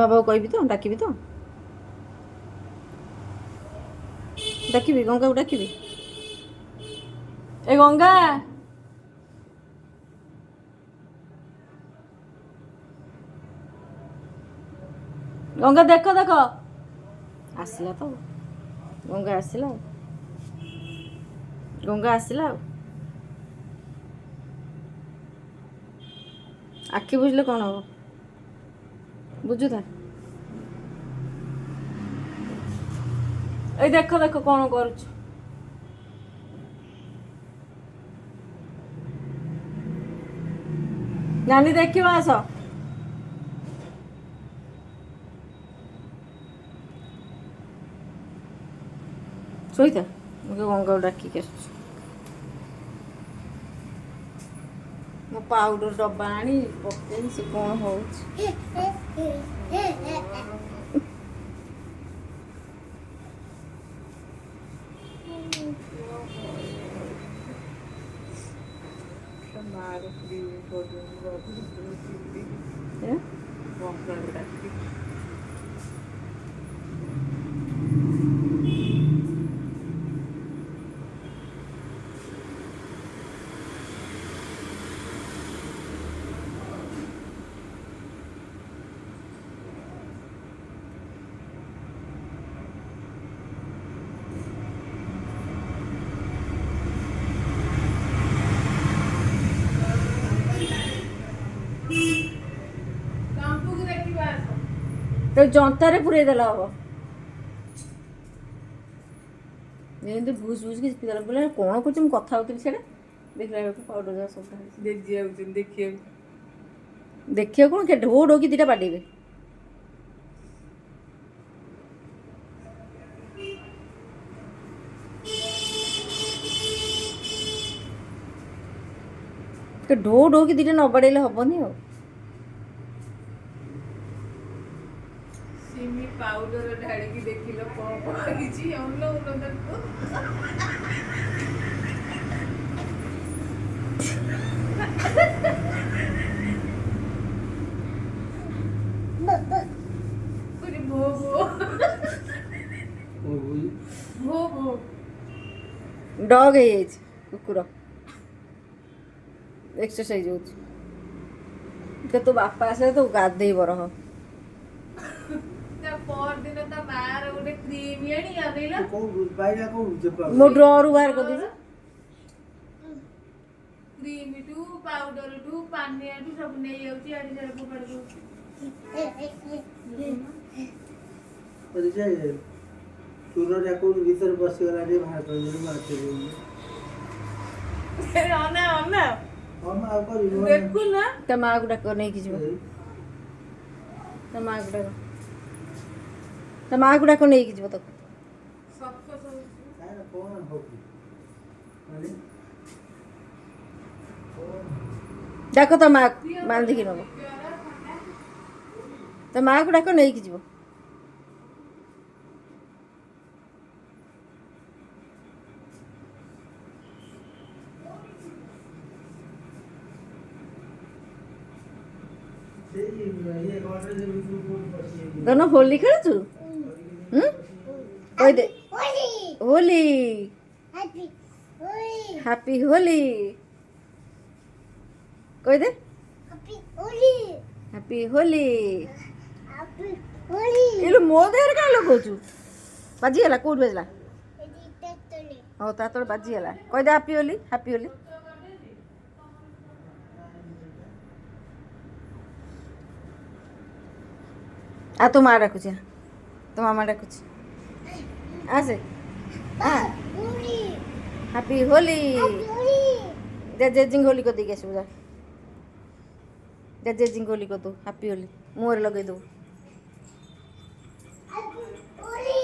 ବାବାକୁ କହିବି ତ, ଡାକିବି ତ, ଡାକିବି ଗଙ୍ଗାକୁ ଡାକିବି। ଏ ଗଙ୍ଗା, ଗଙ୍ଗା ଦେଖ ଦେଖ, ଆସିଲା ତ, ଗଙ୍ଗା ଆସିଲା, ଗଙ୍ଗା ଆସିଲା ଆଉ। ଆଖି ବୁଝିଲେ କ'ଣ ହବ, ବୁଝୁଥା। ଏଇ ଦେଖ ଦେଖ କ'ଣ କରୁଛୁ। ନାନୀ ଦେଖିବ, ଆସ। ଶୋଇଥା, ମୁଁ ଗଙ୍ଗାକୁ ଡାକିକି ଆସୁଛି। ମୋ ପାଉଡର ଡବା ଆଣି ପକେଇ ସେ କ'ଣ ହଉଛି। तो जंतारे पुरे देला हबो जेंति भूस भूस के पिला बोले कोन कुछ हम कथा होतली छेडा देखला को पाउडर जा सब देख जिया देखिए कोन के ढो ढो की दिटा बाडीबे के ढो ढो की दिटा न बाडेले हबनी हो सिमी पाउडर ढाड़ी की देखिलो पप किछि हमलो उनको पूरी भो भो डॉग है ये कुकुर एक्सरसाइज होती तो बापा आसे तो गाधे बरह मो ड्रॉर बाहर कर दीजिए क्रीम टू पाउडर टू पानी टू सब नहीं जाउची आडी सारा पकड़ दो जाए चूरो जाको भीतर बस गला रे बाहर कर दे मारते रे आना आना हम आ कर देखु ना तमा गुडा को नहीं किछ तमा गुडा तमा गुडा को नहीं किछ तो सब सारा कोन हो माने देखो तो माँ बांध की नब तो माँ को डाक नहीं कि दोनों होली खेलु ओइ दे होली हैप्पी होली कोई दे हैप्पी होली ये लो मो देहर का लगोचु बाजी हला कोड बजला हो ता तोड़ बाजी हला कोई दे हैप्पी होली आ तो मार रखु छ तो मामा रखु छ आ से आ हैप्पी होली दे जे जिंग होली को दी के सुजा दे जे जिंग होली को तो हैप्पी होली मोर लगे दो होली